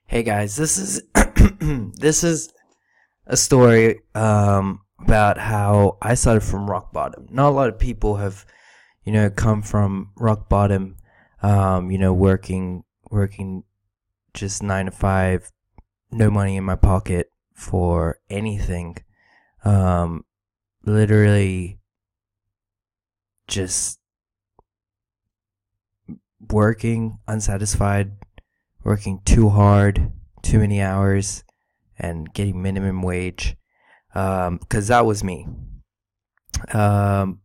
Hey guys, this is this is a story about how I started from rock bottom. Not a lot of people have, come from rock bottom, working just 9 to 5, no money in my pocket for anything. Literally just working unsatisfied, working too hard, too many hours, and getting minimum wage, because that was me. But,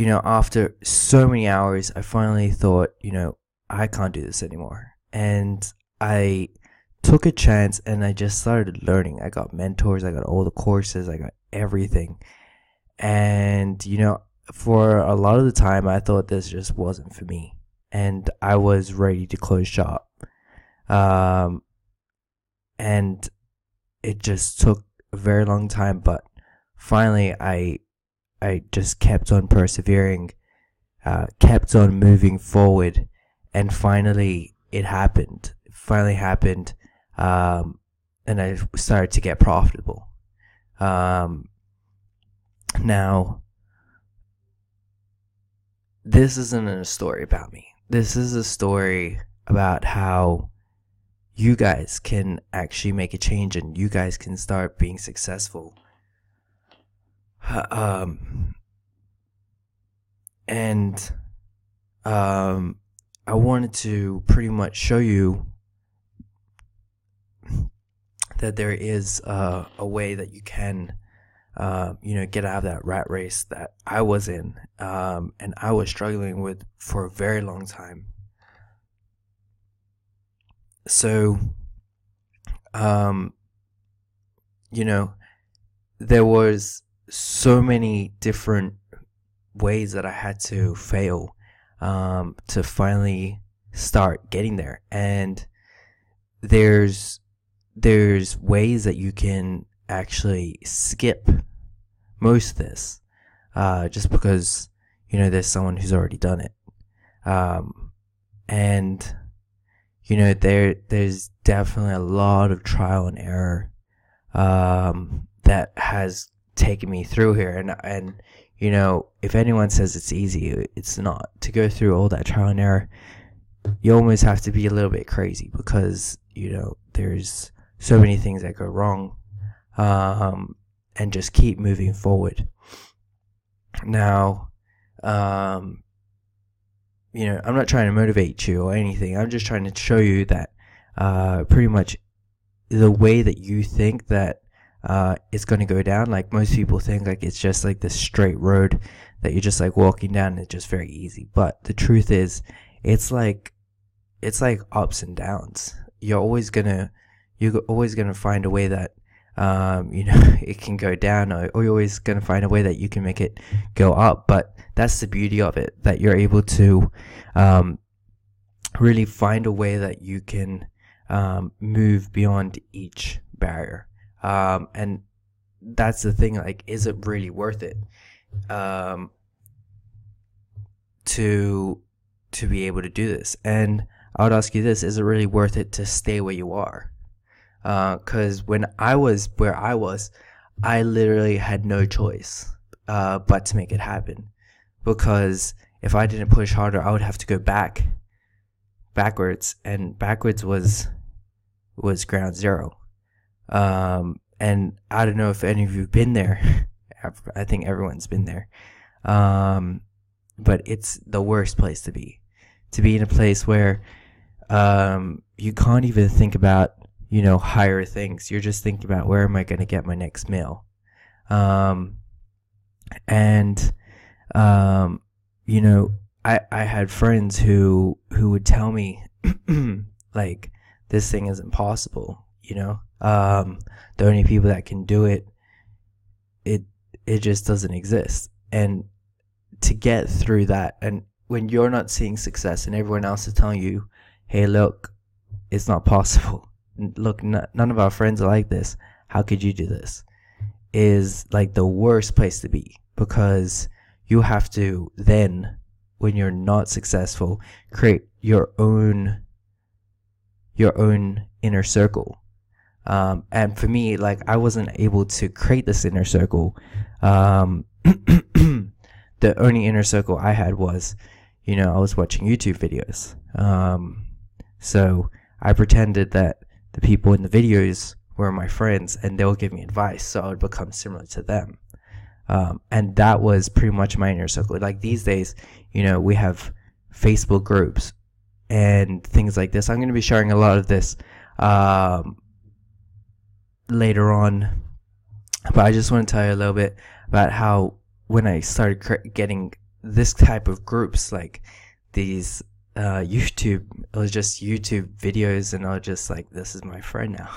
after so many hours, I finally thought, I can't do this anymore. And I took a chance and I just started learning. I got mentors, I got all the courses, I got everything. And, for a lot of the time, I thought this just wasn't for me. And I was ready to close shop. And it just took a very long time, but finally I just kept on persevering, kept on moving forward, and finally it happened. It finally happened, and I started to get profitable. Now, this isn't a story about me. This is a story about how you guys can actually make a change and you guys can start being successful. I wanted to pretty much show you that there is a way that you can get out of that rat race that I was in, and I was struggling with for a very long time. So, there was so many different ways that I had to fail, to finally start getting there. And there's ways that you can actually skip most of this, just because, there's someone who's already done it. And, there's definitely a lot of trial and error, that has taken me through here. And, if anyone says it's easy, it's not. To go through all that trial and error, you almost have to be a little bit crazy because, there's so many things that go wrong. And just keep moving forward. Now, I'm not trying to motivate you or anything. I'm just trying to show you that pretty much the way that you think that it's going to go down, like most people think like it's just like this straight road that you're just like walking down and it's just very easy. But the truth is, it's like ups and downs. You're always gonna find a way that it can go down, or you're always going to find a way that you can make it go up. But that's the beauty of it, that you're able to really find a way that you can move beyond each barrier. And that's the thing, like, is it really worth it to be able to do this? And I would ask you this, is it really worth it to stay where you are? Because when I was where I was, I literally had no choice but to make it happen. Because if I didn't push harder, I would have to go backwards, and backwards was ground zero. And I don't know if any of you've been there. I think everyone's been there. But it's the worst place to be in a place where you can't even think about higher things. You're just thinking about, where am I going to get my next meal? I had friends who would tell me, like, this thing isn't possible, the only people that can do it just doesn't exist. And to get through that, and when you're not seeing success and everyone else is telling you, hey, look, it's not possible. Look, none of our friends are like this. How could you do this? Is like the worst place to be, because you have to then when you're not successful, create your own inner circle. And for me, like, I wasn't able to create this inner circle. The only inner circle I had was, I was watching YouTube videos. So I pretended that the people in the videos were my friends, and they'll give me advice, so I would become similar to them. And that was pretty much my inner circle. Like, these days, we have Facebook groups and things like this. I'm going to be sharing a lot of this later on, but I just want to tell you a little bit about how when I started getting this type of groups, like these YouTube, it was just YouTube videos, and I was just like, this is my friend now.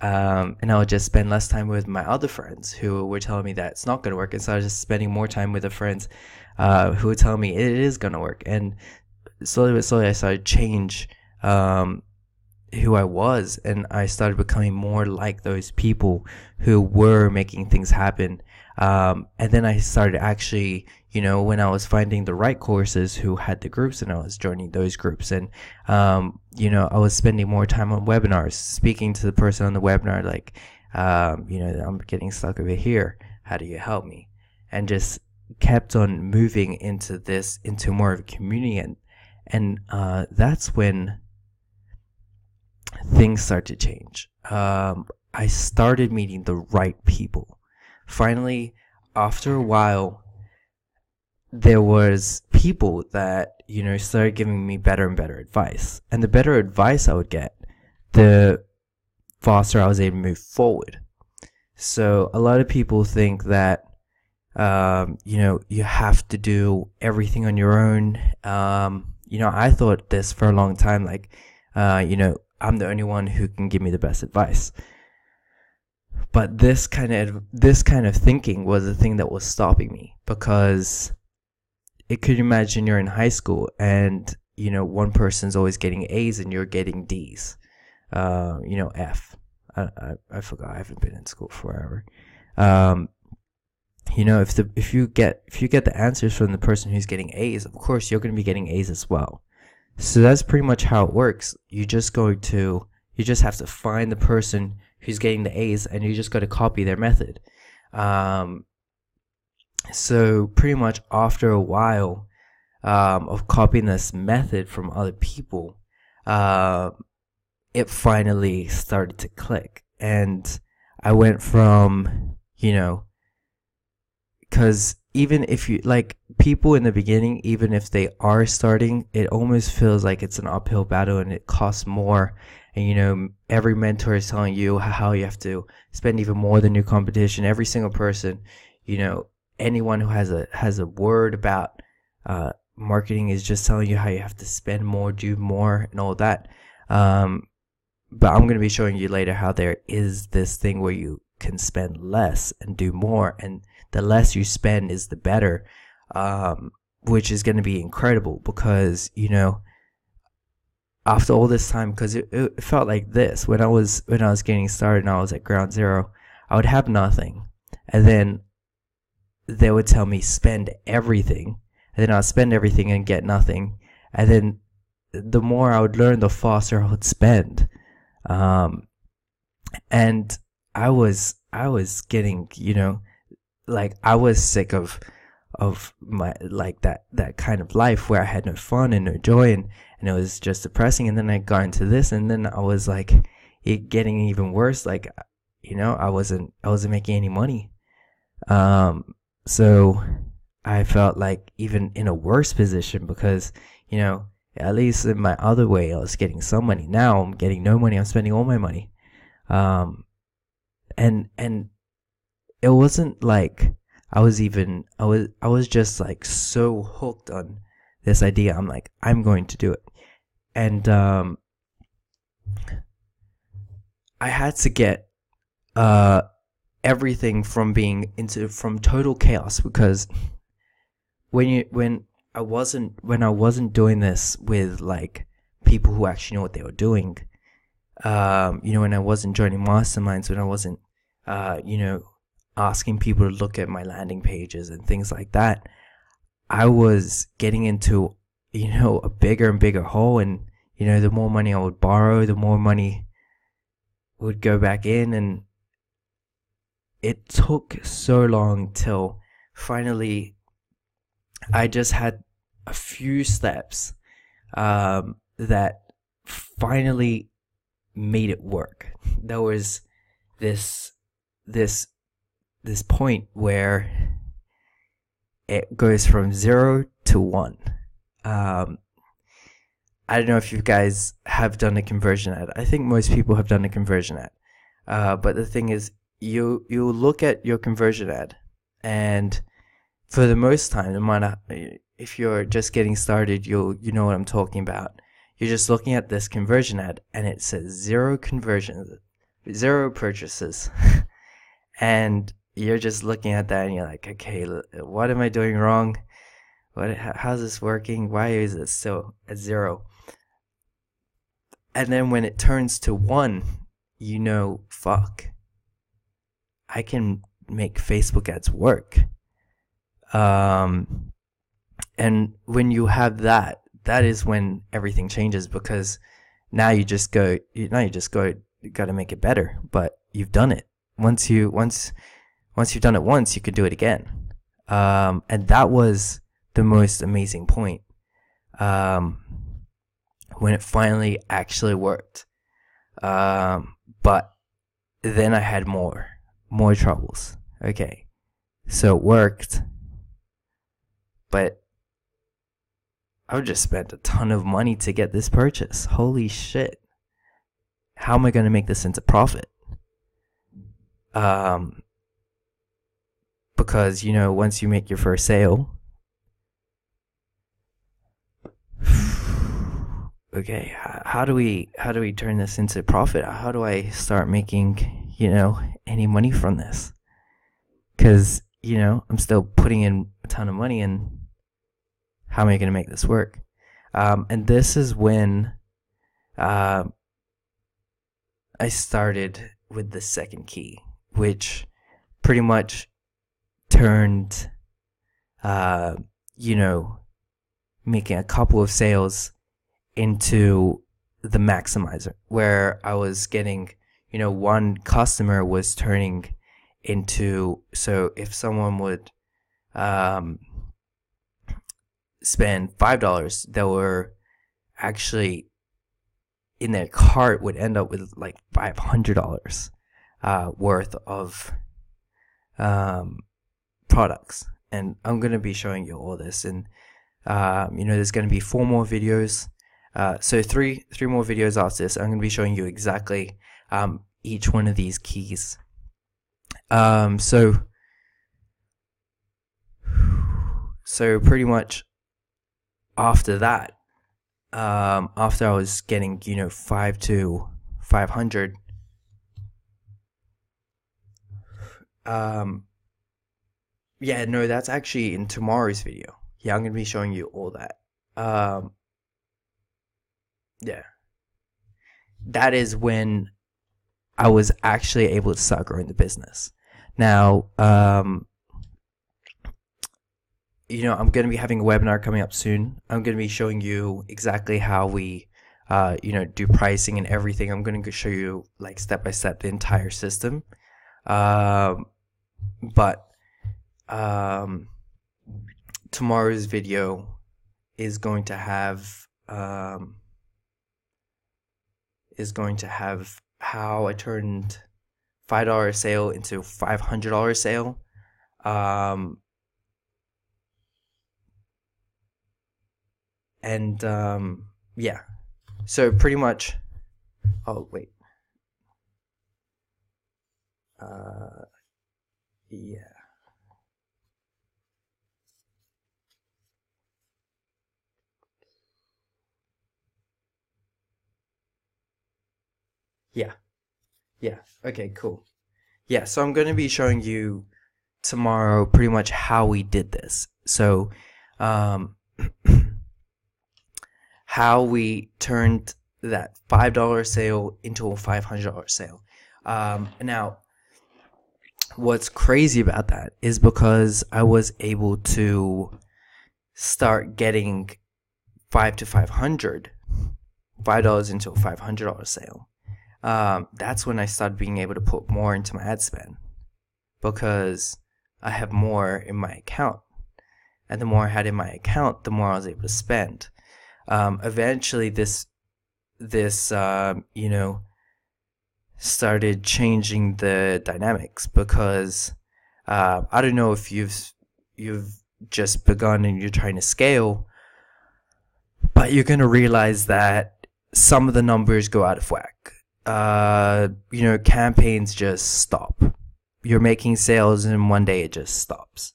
And I would just spend less time with my other friends who were telling me that it's not going to work, and so I was just spending more time with the friends who would tell me it is going to work. And slowly but slowly I started to change who I was, and I started becoming more like those people who were making things happen. And then I started actually, when I was finding the right courses who had the groups, and I was joining those groups, and I was spending more time on webinars, speaking to the person on the webinar, like, I'm getting stuck over here, how do you help me? And just kept on moving into more of a community, and that's when things start to change. I started meeting the right people. Finally, after a while, there was people that, started giving me better and better advice. And the better advice I would get, the faster I was able to move forward. So a lot of people think that, you have to do everything on your own. I thought this for a long time, like, I'm the only one who can give me the best advice. But this kind of thinking was the thing that was stopping me, because it could imagine you're in high school and, one person's always getting A's and you're getting D's, F. I forgot. I haven't been in school forever. If you get the answers from the person who's getting A's, of course you're going to be getting A's as well. So that's pretty much how it works. You just have to find the person who's getting the A's, and you just got to copy their method. So pretty much after a while of copying this method from other people, it finally started to click. And I went from, because even if you, like, people in the beginning, even if they are starting, it almost feels like it's an uphill battle and it costs more. And, every mentor is telling you how you have to spend even more than your competition. Every single person, anyone who has a word about marketing is just telling you how you have to spend more, do more, and all that. But I'm going to be showing you later how there is this thing where you can spend less and do more, and the less you spend is the better, which is going to be incredible, because after all this time, because it felt like this when I was getting started and I was at ground zero, I would have nothing, and then they would tell me spend everything, and then I'd spend everything and get nothing, and then the more I would learn, the faster I would spend, and I was getting, like, I was sick of my, like, that kind of life where I had no fun and no joy, and it was just depressing. And then I got into this, and then I was like, it getting even worse. Like, I wasn't making any money. So I felt like even in a worse position, because, at least in my other way, I was getting some money. Now I'm getting no money. I'm spending all my money. And it wasn't like I was just like so hooked on this idea. I'm like, I'm going to do it. And I had to get everything from total chaos, because when I wasn't doing this with, like, people who actually know what they were doing, when I wasn't joining masterminds, when I wasn't asking people to look at my landing pages and things like that, I was getting into, a bigger and bigger hole. And, the more money I would borrow, the more money would go back in. And it took so long till finally I just had a few steps that finally made it work. There was this point where it goes from 0 to 1. I don't know if you guys have done a conversion ad. I think most people have done a conversion ad. But the thing is, you look at your conversion ad, and for the most time, no matter if you're just getting started, you know what I'm talking about. You're just looking at this conversion ad, and it says 0 conversions, 0 purchases, and you're just looking at that, and you're like, okay, what am I doing wrong? How's this working? Why is it still at 0? And then when it turns to 1, fuck, I can make Facebook ads work. And when you have that is when everything changes, because now you got to make it better, but you've done it. Once you've done it once, you could do it again. And that was the most amazing point. When it finally actually worked. But then I had more troubles. Okay. So it worked, but I've just spent a ton of money to get this purchase. Holy shit. How am I going to make this into profit? Because, once you make your first sale, okay, how do we turn this into profit? How do I start making, any money from this? Because, I'm still putting in a ton of money, and how am I going to make this work? And this is when I started with the second key, which pretty much turned, making a couple of sales into the maximizer, where I was getting, one customer was turning into, so if someone would spend $5, they were actually in their cart would end up with like $500 worth of products. And I'm going to be showing you all this, and there's going to be 4 more videos. So three more videos after this. I'm going to be showing you exactly each one of these keys. So pretty much after that, after I was getting 5 to 500, that's actually in tomorrow's video. Yeah, I'm going to be showing you all that. That is when I was actually able to start growing the business. Now, I'm going to be having a webinar coming up soon. I'm going to be showing you exactly how we, do pricing and everything. I'm going to show you like step by step the entire system. But tomorrow's video is going to have how I turned $5 sale into $500 sale. So pretty much, oh wait, okay, cool. So I'm going to be showing you tomorrow pretty much how we did this. So, how we turned that $5 sale into a $500 sale. Now, what's crazy about that is because I was able to start getting $5 to $500, $5 into a $500 sale, that's when I started being able to put more into my ad spend, because I have more in my account. And the more I had in my account, the more I was able to spend. Eventually, this started changing the dynamics, because I don't know if you've just begun and you're trying to scale, but you're going to realize that some of the numbers go out of whack. Campaigns just stop. You're making sales and one day it just stops.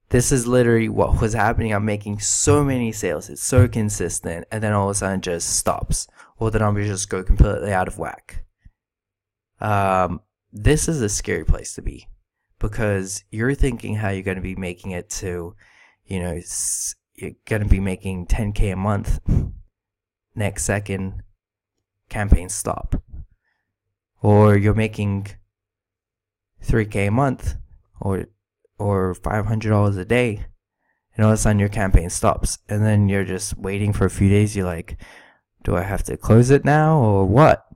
This is literally what was happening. I'm making so many sales. It's so consistent. And then all of a sudden it just stops. Or the numbers just go completely out of whack. This is a scary place to be, because you're thinking how you're going to be making it to, you're going to be making 10K a month. Next second, campaigns stop. Or you're making 3K a month, or $500 a day, and all of a sudden your campaign stops, and then you're just waiting for a few days. You're like, do I have to close it now or what?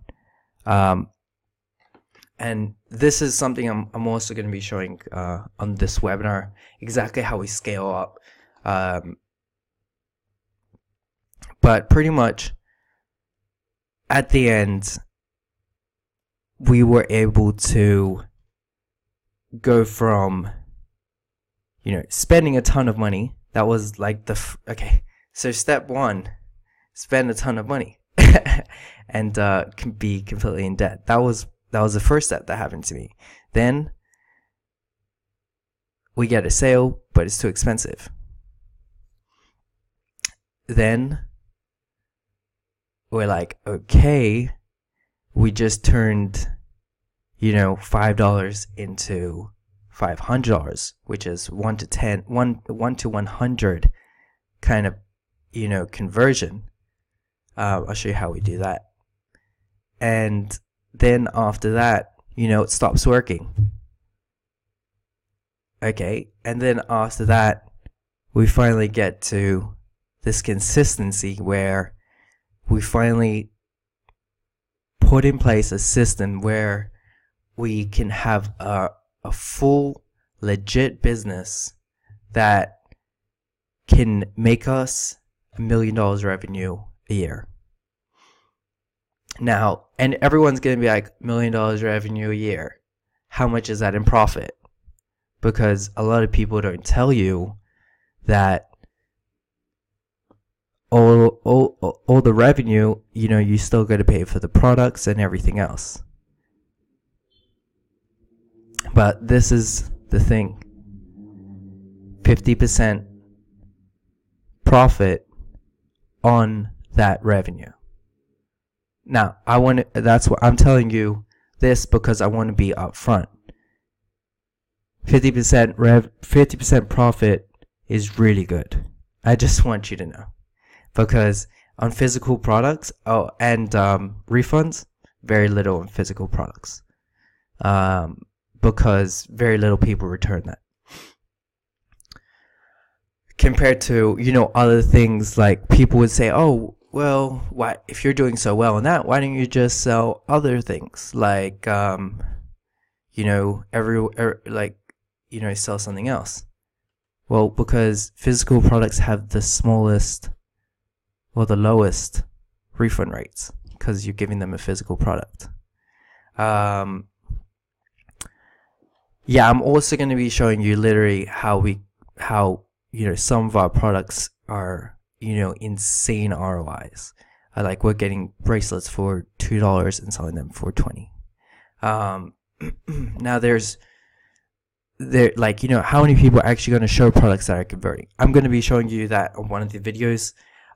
And this is something I'm also going to be showing on this webinar, exactly how we scale up. But pretty much at the end, we were able to go from, spending a ton of money. That was like so step one, spend a ton of money and can be completely in debt. That was the first step that happened to me. Then we get a sale, but it's too expensive. Then we're like, okay, we just turned, $5 into $500, which is 1 to 100 kind of, conversion. I'll show you how we do that. And then after that, it stops working. Okay. And then after that, we finally get to this consistency where we finally put in place a system where we can have a full, legit business that can make us $1 million revenue a year. Now, and everyone's going to be like, $1 million revenue a year. How much is that in profit? Because a lot of people don't tell you that all the revenue, you still got to pay for the products and everything else. But this is the thing. 50% profit on that revenue. Now, that's what I'm telling you this, because I want to be upfront. 50% profit is really good. I just want you to know. Because on physical products, and refunds, very little on physical products. Because very little people return that. Compared to, other things, like people would say, oh, well, why, if you're doing so well in that, why don't you just sell other things? Like, sell something else. Well, because physical products have the smallest or the lowest refund rates, because you're giving them a physical product. I'm also going to be showing you literally how some of our products are, insane ROIs. Like we're getting bracelets for $2 and selling them for $20. Now how many people are actually going to show products that are converting? I'm going to be showing you that on one of the videos.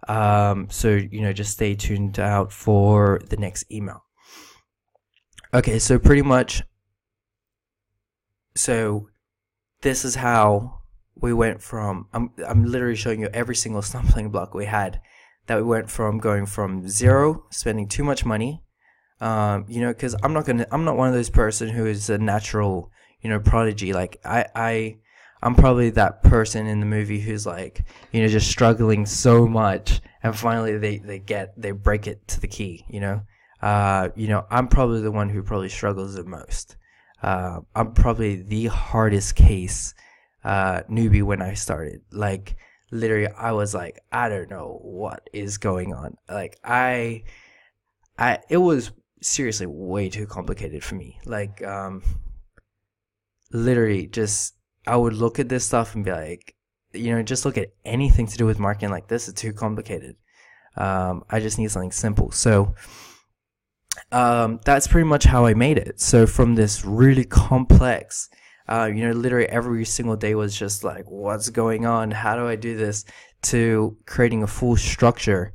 So just stay tuned out for the next email. Okay, so pretty much, so this is how we went from, I'm literally showing you every single stumbling block we had, that we went from going from zero, spending too much money, because I'm not one of those person who is a natural, prodigy. Like I I'm probably that person in the movie who's like, just struggling so much, and finally they break it to the key. I'm probably the one who probably struggles the most. I'm probably the hardest case newbie when I started. Like, literally, I was like, I don't know what is going on. Like, it was seriously way too complicated for me. Like, literally, just I would look at this stuff and be like, just look at anything to do with marketing. Like, this is too complicated. I just need something simple. So that's pretty much how I made it. So from this really complex, literally every single day was just like, what's going on? How do I do this? To creating a full structure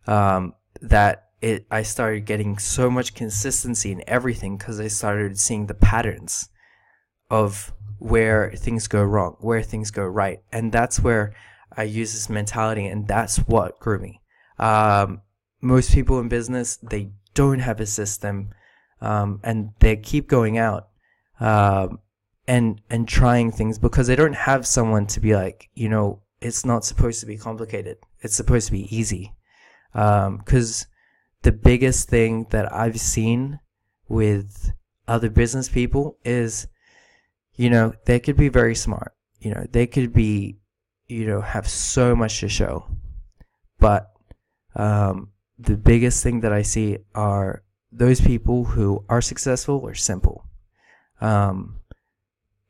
I started getting so much consistency in everything because I started seeing the patterns of where things go wrong, where things go right. And that's where I use this mentality, and that's what grew me. Most people in business, they don't have a system, and they keep going out and trying things because they don't have someone to be like, it's not supposed to be complicated. It's supposed to be easy. Because the biggest thing that I've seen with other business people is, they could be very smart. They could be, have so much to show. But the biggest thing that I see are those people who are successful or simple.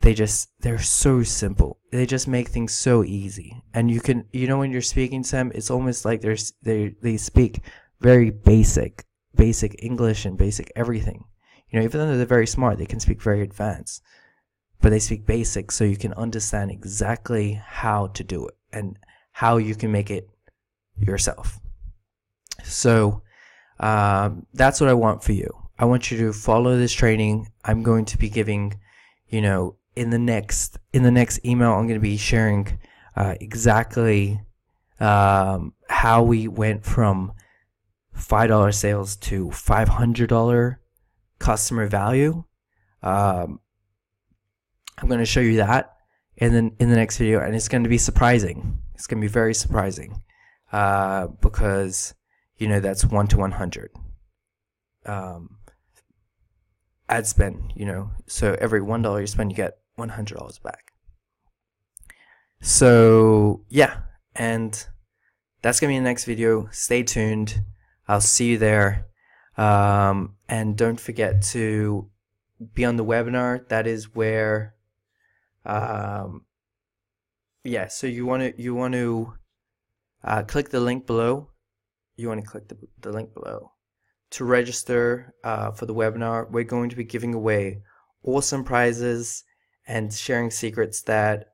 They're so simple. They just make things so easy. And you can, when you're speaking to them, it's almost like they speak very basic English and basic everything. Even though they're very smart, they can speak very advanced. But they speak basic so you can understand exactly how to do it and how you can make it yourself. So that's what I want for you. I want you to follow this training. I'm going to be giving, in the next email, I'm going to be sharing exactly how we went from $5 sales to $500 customer value. I'm going to show you that in the next video, and it's going to be surprising. It's going to be very surprising because that's 1 to 100 ad spend. So every $1 you spend, you get $100 back. So yeah, and that's going to be in the next video. Stay tuned. I'll see you there. And don't forget to be on the webinar. That is where, so you want to click the link below. You want to click the link below to register for the webinar. We're going to be giving away awesome prizes and sharing secrets that,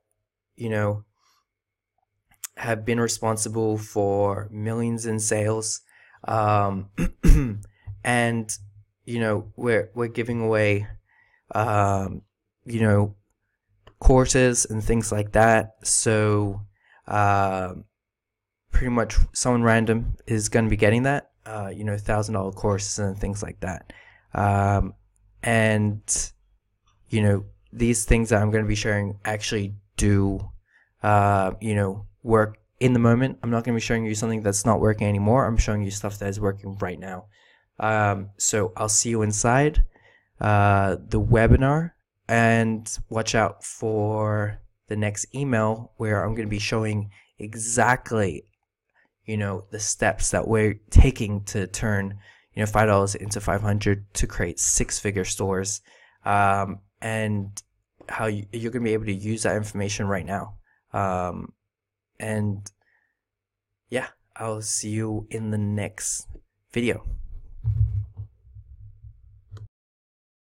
have been responsible for millions in sales. And we're giving away courses and things like that. So pretty much someone random is going to be getting that, $1,000 courses and things like that. And these things that I'm going to be sharing actually do work in the moment. I'm not going to be showing you something that's not working anymore. I'm showing you stuff that is working right now. So I'll see you inside the webinar, and watch out for the next email where I'm going to be showing exactly, the steps that we're taking to turn, $5 into 500 to create 6-figure stores, and how you're going to be able to use that information right now. And yeah, I'll see you in the next video.